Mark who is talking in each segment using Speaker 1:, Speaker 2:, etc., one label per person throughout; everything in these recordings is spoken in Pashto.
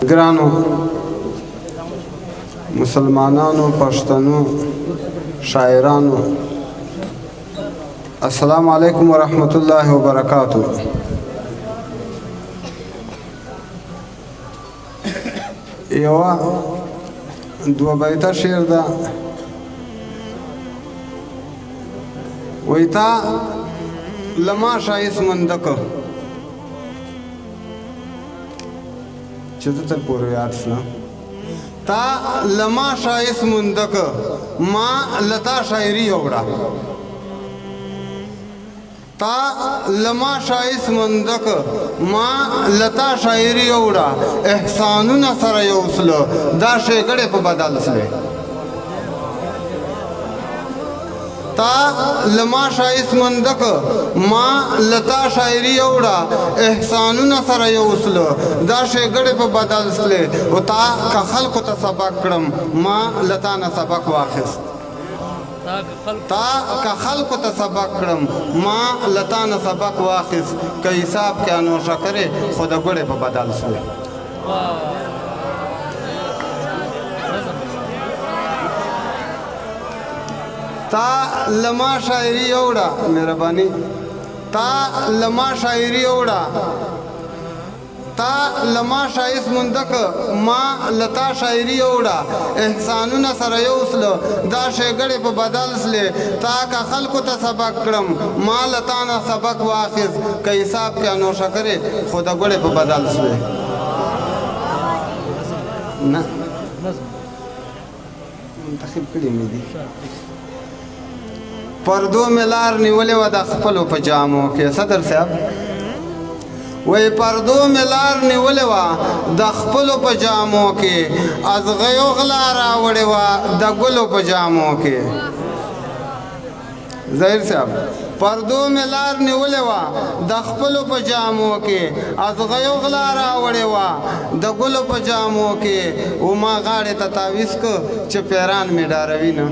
Speaker 1: ګرانو مسلمانانو پښتنو شاعرانو السلام علیکم ورحمت الله وبرکاتہ. یو دو بیته شعر ده ویتا لما شایست مندک چې تر پورې یاد سنا تا لما شایست مندک ما لتا شاعری وګړه تا لما شایست مندک ما لتا شاعری وګړه احسانونه سره یوسلو دا شګړې په بدل سره تا لما شایست مندک ما لتا شاعری وړه احسانونه سره یوسلو دا شګړې په بدل سله او تا که خلکو ته سبق کړم ما لتا نه سبق واخیست تا که خلکو ته سبق کړم ما لتا نه سبق واخیست که حساب کې انو شکرې خو د ګړې په بدل سله تا لما شاعری وړه مهرباني تا لما شاعری وړه تا لما شایست مندک ما لتا شاعری وړه احسانونه سره یوسلو دا شګړې په بدل سله تا که خلکو ته سبق کړم ما لتا نه سبق واخیست که حساب کې انو شکرې خو د ګړې په بدل سله نه منتخب کړي مې دي پردو ملار نیولې و د خپلو په جامو کې صدر صاحب وی پردو ملار نیولې و د خپلو په جامو کې از غیو غلا راوړې و د ګلو په جامو کې ظاهر صاحب پردو ملار نیولې و د خپلو په جامو کې از غیو غلا راوړې و د ګلو په جامو کې و ما غاړې ته تاویز کو چې پیران مې ډاروي نه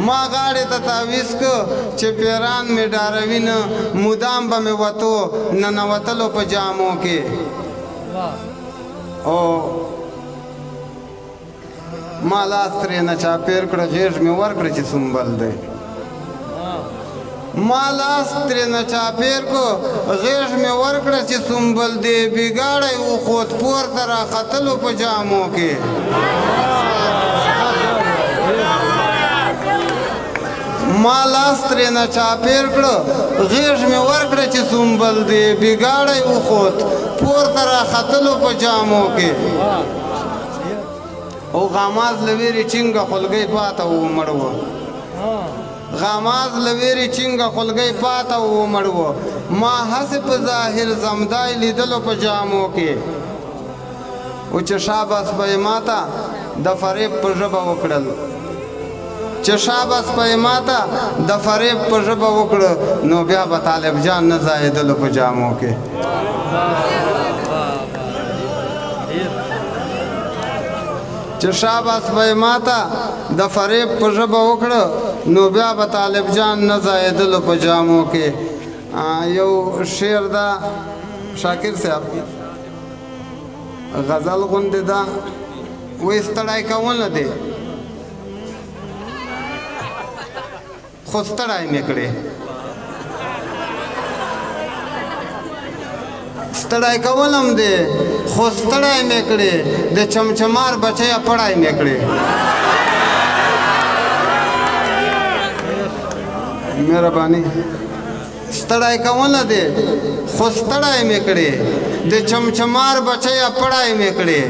Speaker 1: ما غاړې ته تاویز کو چې پیران مې ډاروي نه مدام به مې وتو ننوتلو په جامو کې او ما لاس ترې نه چاپېر کړه غېږ مې ورکړه چې سنبل دی ما لاس ترې نه چاپېر کو غېږ مې ورکړه چې سنبل دی بېګاړی وخوت پورته راختلو په جامو کې ما لاس ترې نه چاپېر کړه غېږ مې ورکړه چې سنبل دی بېګاړی وخوت پورته راختلو په جامو کې او غاماز له ویرې چینګه خولګۍ پاته ومړ و غاماز له ویرې چینګه خولګۍ پاته ومړ و ما هسې په ظاهر زمدای لیدلو په جامو کې او چې شاباس به یې ماته د فریب په ژبه وکړل چې شاباس په یې ماته د فریب په ژبه وکړه نو بیا به طالب جان نه ځایېدلو په جامو کې چې شاباس به یې ماته د فریب په ژبه وکړه نو بیا به طالب جان نه ځایېدلو په جامو کې یو شعر ده شاکر صاحب غزل غوندې ده وایي ستړی کول نه دی خو ستړی مې کړې ستړی کول هم دی خو ستړی مې کړې د چمچمار بچیه پړی مې کړې مهرباني ستړی کول نه دی خو ستړی مې کړې د چمچمار بچیه پړی مې کړې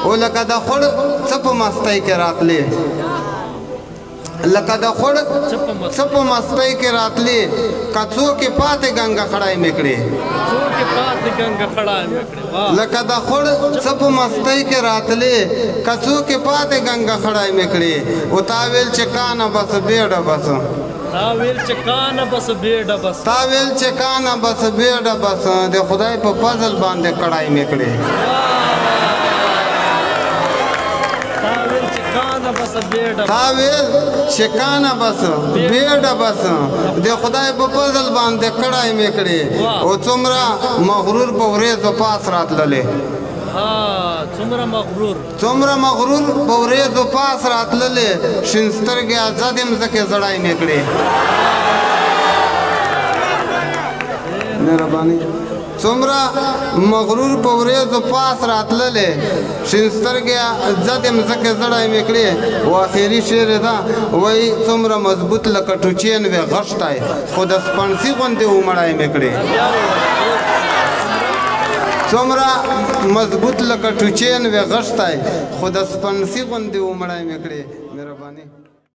Speaker 1: او لکه د خوړ څه په مستۍ کې راتلې لکه د خوړ څه په مستۍ کې راتلې کڅو کې پاتې ګنګه خړای مې کړې لکه د خوړ څه په مستۍ کې راتلې کڅو کې پاتې ګنګه خړای مې کړې او تا ویل چې کانه بس بیډه بس تا ویل چې کانه بس بیډه بس د خدای په فضل باندې کړای مې کړې
Speaker 2: بس بیډه
Speaker 1: تا ویل چې کانه بس بیډه بس د خدای په فضل باندې کړای مې کړې او څومره مغرور په ورېځو پاس راتللې
Speaker 2: ها څومره
Speaker 1: مغرور په ورېځو پاس راتللې شین سترګې ازاد مځکې زړای مې کړې مهرباني څومره مغرور په ورېځو پاس راتللې شین سترګې ازاد مځکې زړای مې کړې او اخري شعر دا وایي څومره مضبوط لکه ټوچین وې غښتی خو د سپڼسي غوندې ومړای مې کړې څومره مضبوط لکه ټوچین وې غښتی خو د سپڼسي غوندې ومړای مې کړې مهرباني